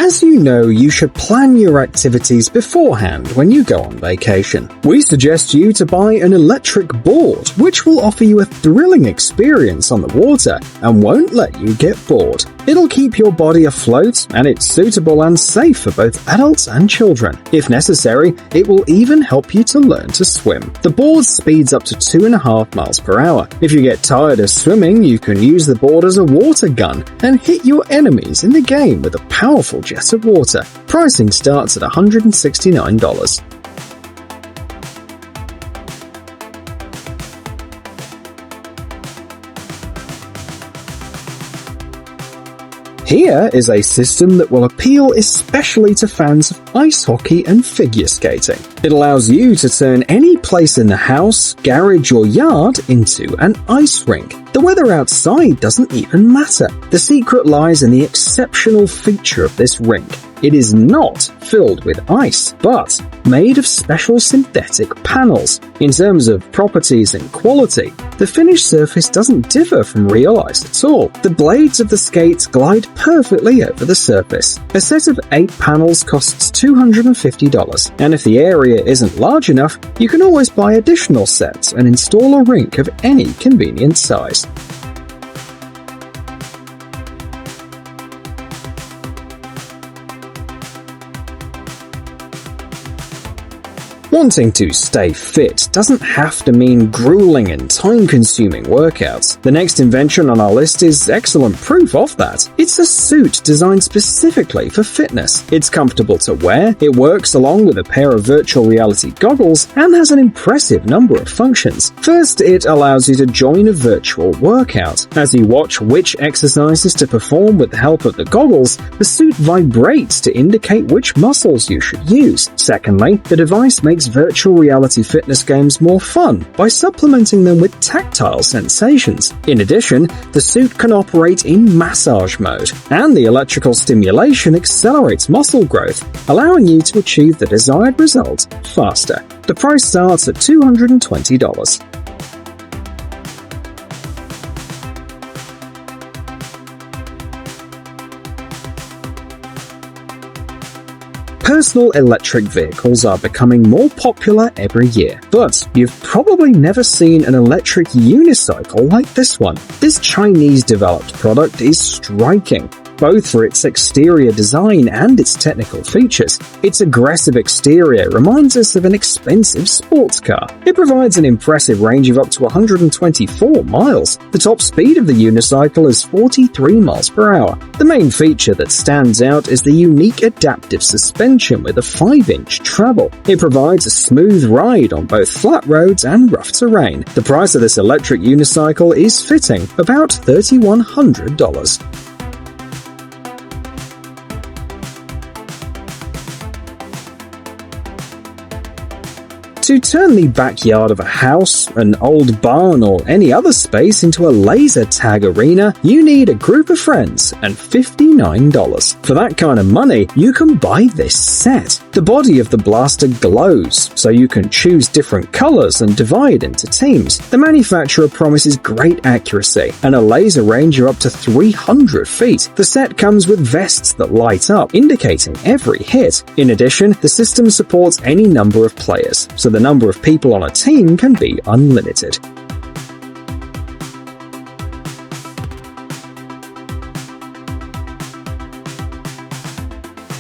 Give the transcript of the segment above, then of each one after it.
As you know, you should plan your activities beforehand when you go on vacation. We suggest you to buy an electric board, which will offer you a thrilling experience on the water and won't let you get bored. It'll keep your body afloat, and it's suitable and safe for both adults and children. If necessary, it will even help you to learn to swim. The board speeds up to 2.5 miles per hour. If you get tired of swimming, you can use the board as a water gun and hit your enemies in the game with a powerful jet of water. Pricing starts at $169. Here is a system that will appeal especially to fans of ice hockey and figure skating. It allows you to turn any place in the house, garage or yard into an ice rink. The weather outside doesn't even matter. The secret lies in the exceptional feature of this rink. It is not filled with ice, but made of special synthetic panels. In terms of properties and quality, the finished surface doesn't differ from real ice at all. The blades of the skates glide perfectly over the surface. A set of 8 panels costs $250, and if the area isn't large enough, you can always buy additional sets and install a rink of any convenient size. Wanting to stay fit doesn't have to mean grueling and time-consuming workouts. The next invention on our list is excellent proof of that. It's a suit designed specifically for fitness. It's comfortable to wear, it works along with a pair of virtual reality goggles, and has an impressive number of functions. First, it allows you to join a virtual workout. As you watch which exercises to perform with the help of the goggles, the suit vibrates to indicate which muscles you should use. Secondly, the device makes virtual reality fitness games more fun by supplementing them with tactile sensations. In addition, the suit can operate in massage mode, and the electrical stimulation accelerates muscle growth, allowing you to achieve the desired result faster. The price starts at $220. Personal electric vehicles are becoming more popular every year, but you've probably never seen an electric unicycle like this one. This Chinese-developed product is striking, both for its exterior design and its technical features. Its aggressive exterior reminds us of an expensive sports car. It provides an impressive range of up to 124 miles. The top speed of the unicycle is 43 miles per hour. The main feature that stands out is the unique adaptive suspension with a 5-inch treble. It provides a smooth ride on both flat roads and rough terrain. The price of this electric unicycle is fitting, about $3,100. To turn the backyard of a house, an old barn, or any other space into a laser tag arena, you need a group of friends and $59. For that kind of money, you can buy this set. The body of the blaster glows, so you can choose different colors and divide into teams. The manufacturer promises great accuracy and a laser range of up to 300 feet. The set comes with vests that light up, indicating every hit. In addition, the system supports any number of players, so the number of people on a team can be unlimited.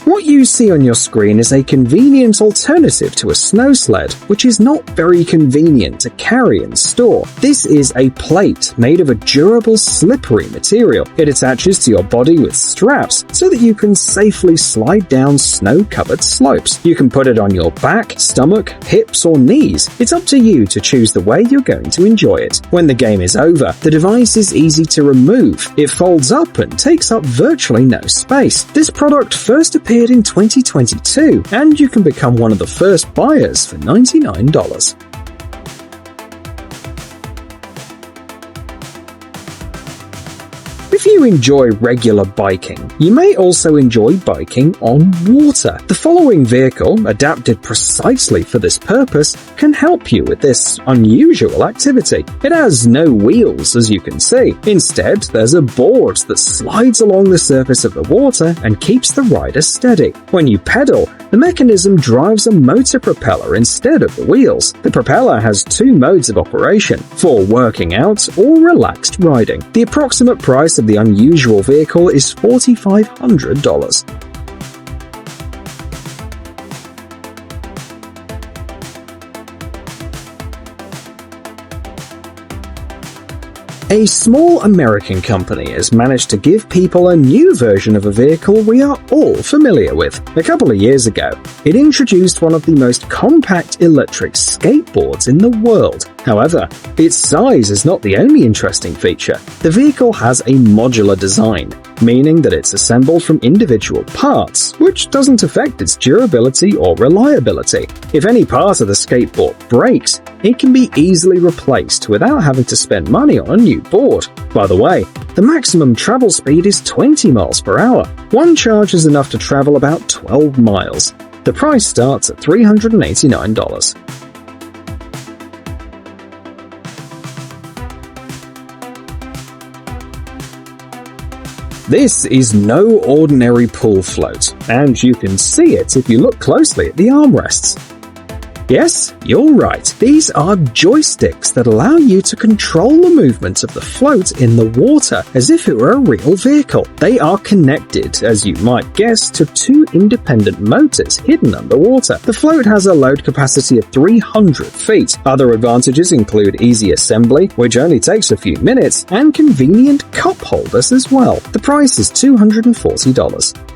What you see on your screen is a convenient alternative to a snow sled, which is not very convenient to carry and store. This is a plate made of a durable, slippery material. It attaches to your body with straps so that you can safely slide down snow-covered slopes. You can put it on your back, stomach, hips, or knees. It's up to you to choose the way you're going to enjoy it. When the game is over, the device is easy to remove. It folds up and takes up virtually no space. This product first appeared in 2022, and you can become one of the first buyers for $99. If you enjoy regular biking, you may also enjoy biking on water. The following vehicle, adapted precisely for this purpose, can help you with this unusual activity. It has no wheels, as you can see. Instead, there's a board that slides along the surface of the water and keeps the rider steady. When you pedal, the mechanism drives a motor propeller instead of the wheels. The propeller has two modes of operation, for working out or relaxed riding. The approximate price of the unusual vehicle is $4,500. A small American company has managed to give people a new version of a vehicle we are all familiar with. A couple of years ago, it introduced one of the most compact electric skateboards in the world. However, its size is not the only interesting feature. The vehicle has a modular design, meaning that it's assembled from individual parts, which doesn't affect its durability or reliability. If any part of the skateboard breaks, it can be easily replaced without having to spend money on a new board. By the way, the maximum travel speed is 20 miles per hour. One charge is enough to travel about 12 miles. The price starts at $389. This is no ordinary pool float, and you can see it if you look closely at the armrests. Yes, you're right. These are joysticks that allow you to control the movement of the float in the water as if it were a real vehicle. They are connected, as you might guess, to two independent motors hidden underwater. The float has a load capacity of 300 feet. Other advantages include easy assembly, which only takes a few minutes, and convenient cup holders as well. The price is $240.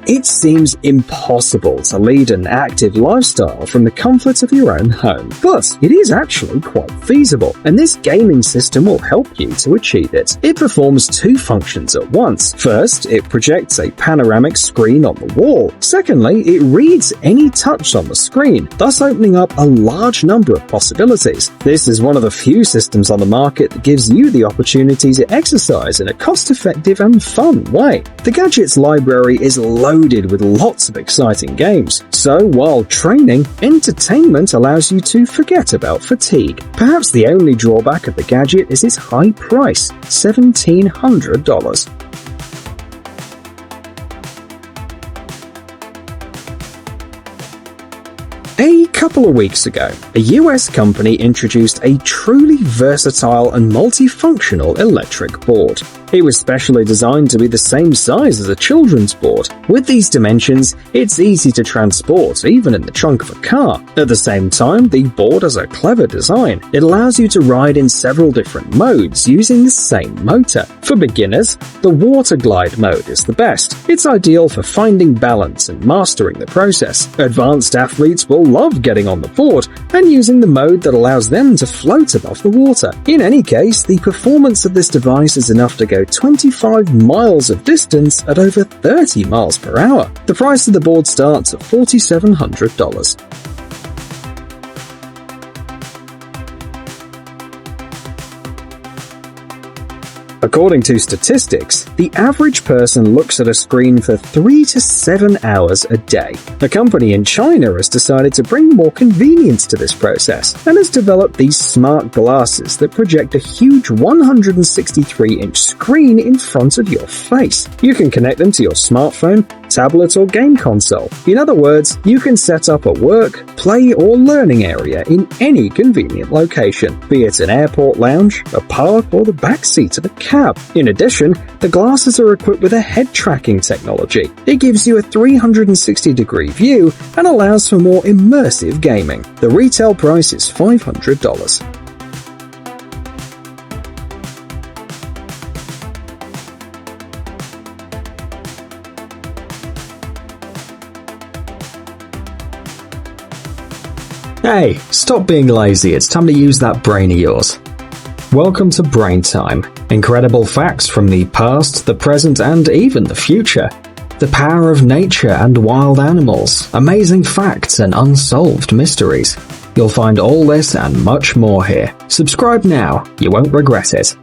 It seems impossible to lead an active lifestyle from the comfort of your own home, but it is actually quite feasible, and this gaming system will help you to achieve it. It performs two functions at once. First, it projects a panoramic screen on the wall. Secondly, it reads any touch on the screen, thus opening up a large number of possibilities. This is one of the few systems on the market that gives you the opportunity to exercise in a cost-effective and fun way. The Gadget's library is loaded with lots of exciting games. So, while training, entertainment allows you to forget about fatigue. Perhaps the only drawback of the Gadget is its high price, $1,700. A couple of weeks ago, a US company introduced a truly versatile and multifunctional electric board. It was specially designed to be the same size as a children's board. With these dimensions, it's easy to transport, even in the trunk of a car. At the same time, the board has a clever design. It allows you to ride in several different modes using the same motor. For beginners, the water glide mode is the best. It's ideal for finding balance and mastering the process. Advanced athletes will love getting on the board and using the mode that allows them to float above the water. In any case, the performance of this device is enough to go 25 miles of distance at over 30 miles per hour. The price of the board starts at $4,700. According to statistics, the average person looks at a screen for 3 to 7 hours a day. A company in China has decided to bring more convenience to this process and has developed these smart glasses that project a huge 163-inch screen in front of your face. You can connect them to your smartphone, tablet, or game console. In other words, you can set up a work, play, or learning area in any convenient location, be it an airport lounge, a park, or the back seat of a cab. In addition, the glasses are equipped with a head tracking technology. It gives you a 360-degree view and allows for more immersive gaming. The retail price is $500. Hey, stop being lazy, it's time to use that brain of yours. Welcome to Brain Time. Incredible facts from the past, the present, and even the future. The power of nature and wild animals, amazing facts and unsolved mysteries. You'll find all this and much more here. Subscribe now, you won't regret it.